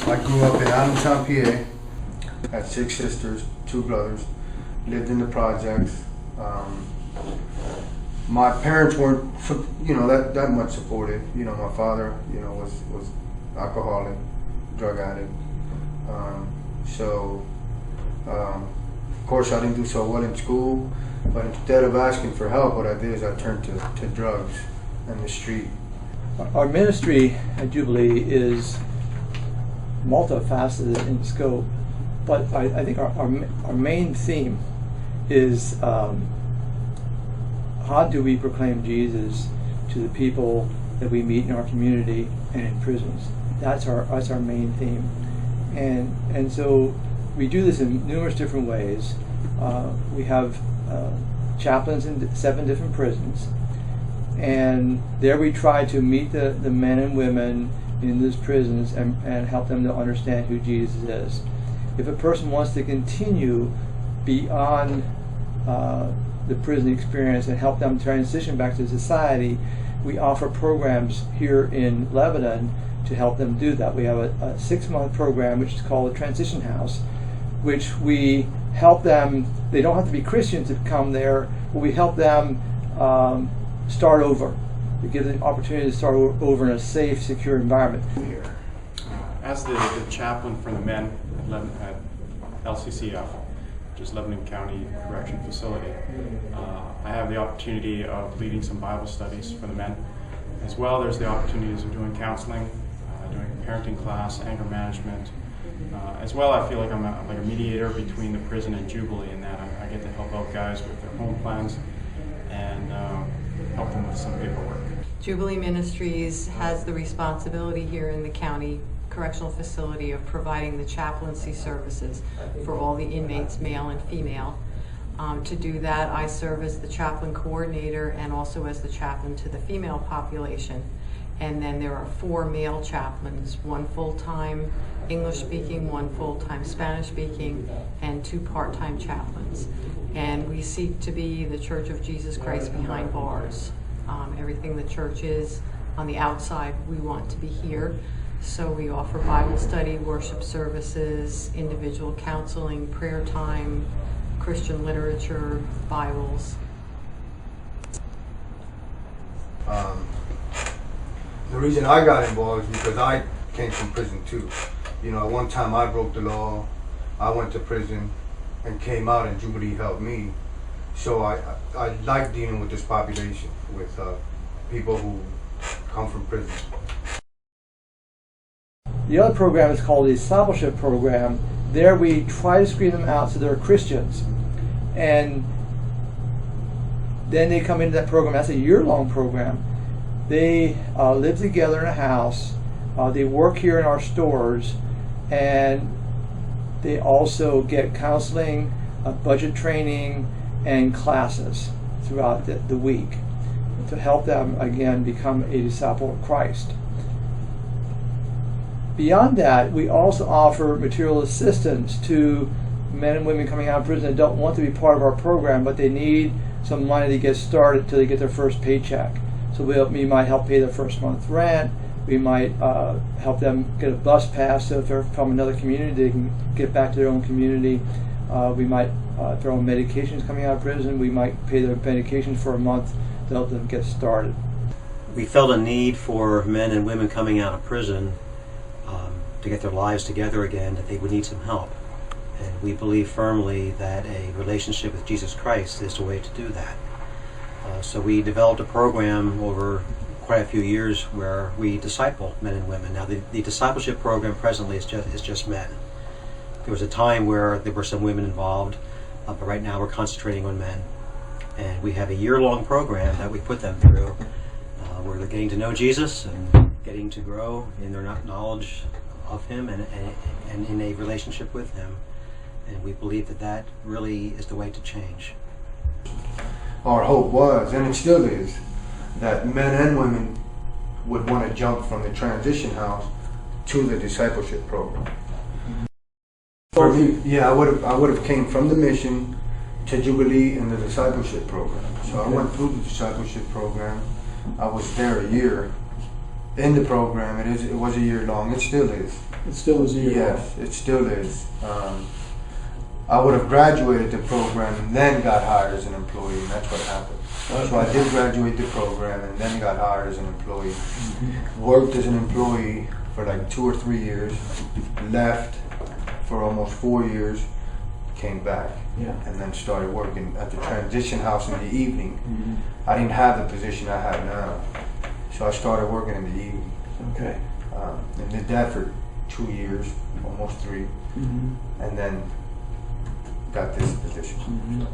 I grew up in Allentown, PA. Had 6 sisters, 2 brothers. Lived in the projects. My parents weren't, that much supported. My father, was alcoholic, drug addict. Of course, I didn't do so well in school. But instead of asking for help, what I did is I turned to drugs and the street. Our ministry at Jubilee is multifaceted in scope, but I think our main theme is how do we proclaim Jesus to the people that we meet in our community and in prisons. That's our main theme, and so we do this in numerous different ways. We have chaplains in 7 different prisons, and there we try to meet the men and women in those prisons and help them to understand who Jesus is. If a person wants to continue beyond the prison experience and help them transition back to society, we offer programs here in Lebanon to help them do that. We have a 6-month program which is called the Transition House, which we help them. They don't have to be Christians to come there, but we help them start over. We give them the opportunity to start over in a safe, secure environment. As the chaplain for the men at LCCF, which is Lebanon County Correction Facility, I have the opportunity of leading some Bible studies for the men. As well, there's the opportunities of doing counseling, doing a parenting class, anger management. As well, I feel like I'm like a mediator between the prison and Jubilee in that I get to help out guys with their home plans and help them with some paperwork. Jubilee Ministries has the responsibility here in the county correctional facility of providing the chaplaincy services for all the inmates, male and female. To do that, I serve as the chaplain coordinator and also as the chaplain to the female population. And then there are 4 male chaplains, 1 full-time English-speaking, 1 full-time Spanish-speaking, and 2 part-time chaplains. And we seek to be the Church of Jesus Christ behind bars. Everything the church is on the outside, we want to be here. So we offer Bible study, worship services, individual counseling, prayer time, Christian literature, Bibles. The reason I got involved is because I came from prison too. At one time I broke the law, I went to prison and came out, and Jubilee helped me. So I like dealing with this population, with people who come from prison. The other program is called the Discipleship Program. There we try to screen them out so they're Christians. And then they come into that program. That's a year-long program. They live together in a house. They work here in our stores. And they also get counseling, budget training, and classes throughout the week to help them, again, become a disciple of Christ. Beyond that, we also offer material assistance to men and women coming out of prison that don't want to be part of our program, but they need some money to get started till they get their first paycheck. So we might help pay their first month rent. We might help them get a bus pass, so if they're from another community, they can get back to their own community. We might, if they're on medications coming out of prison, we might pay their medications for a month to help them get started. We felt a need for men and women coming out of prison to get their lives together again, that they would need some help. And we believe firmly that a relationship with Jesus Christ is the way to do that. So we developed a program over quite a few years where we disciple men and women. Now the discipleship program presently is just men. There was a time where there were some women involved, but right now we're concentrating on men. And we have a year-long program that we put them through where they're getting to know Jesus and getting to grow in their knowledge of Him and in a relationship with Him. And we believe that really is the way to change. Our hope was, and it still is, that men and women would want to jump from the transition house to the discipleship program. For me, I would have came from the mission to Jubilee and the discipleship program. So I went through the discipleship program. I was there a year, in the program. It was a year long. It still is. It still is a year. Yes, it still is. I would have graduated the program and then got hired as an employee, and that's what happened. So I did graduate the program and then got hired as an employee. Worked as an employee for like 2 or 3 years, left for almost 4 years, came back, and then started working at the transition house in the evening. I didn't have the position I have now, so I started working in the evening. Okay. And did that for 2 years, almost 3, and then got this position.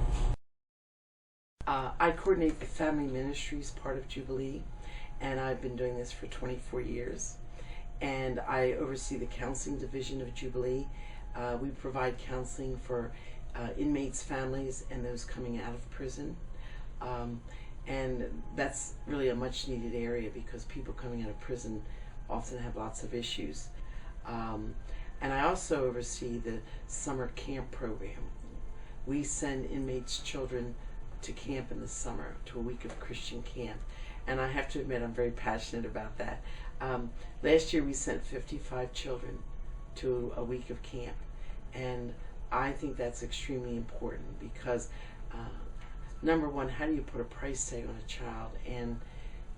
I coordinate the Family Ministries part of Jubilee, and I've been doing this for 24 years. And I oversee the counseling division of Jubilee. We provide counseling for inmates' families and those coming out of prison. And that's really a much needed area because people coming out of prison often have lots of issues. And I also oversee the summer camp program. We send inmates' children to camp in the summer, to a week of Christian camp. And I have to admit, I'm very passionate about that. Last year we sent 55 children to a week of camp. And I think that's extremely important because, number one, how do you put a price tag on a child? And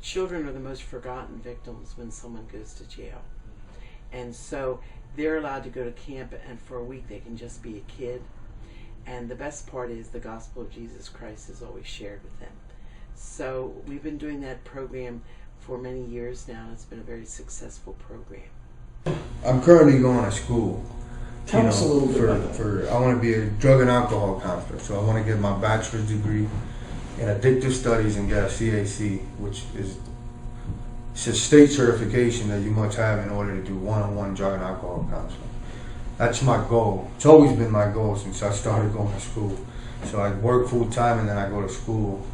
children are the most forgotten victims when someone goes to jail. And so they're allowed to go to camp, and for a week they can just be a kid. And the best part is the gospel of Jesus Christ is always shared with them. So we've been doing that program for many years now. It's been a very successful program. I'm currently going to school. Tell us a little bit about that. I want to be a drug and alcohol counselor. So I want to get my bachelor's degree in addictive studies and get a CAC, which is it's a state certification that you must have in order to do one-on-one drug and alcohol counseling. That's my goal. It's always been my goal since I started going to school. So I work full time and then I go to school.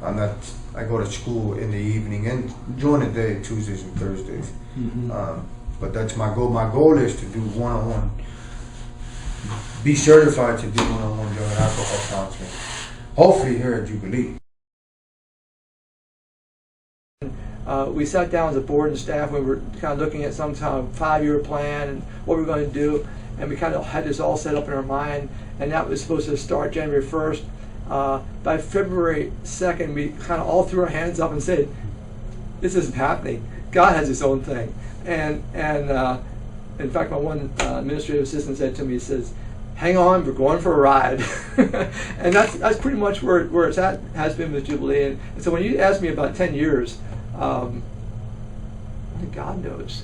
I go to school in the evening and during the day, Tuesdays and Thursdays. But that's my goal. My goal is to do one-on-one, be certified to do one-on-one drug and alcohol counseling. Hopefully here at Jubilee. We sat down as a board and staff. We were kind of looking at some kind of 5-year plan and what we were going to do, and we kind of had this all set up in our mind. And that was supposed to start January 1st. By February 2nd, we kind of all threw our hands up and said, "This isn't happening. God has His own thing." And in fact, my one administrative assistant said to me, he says, "Hang on, we're going for a ride." And that's pretty much where it's at, has been with Jubilee. And so when you ask me about 10 years, God knows.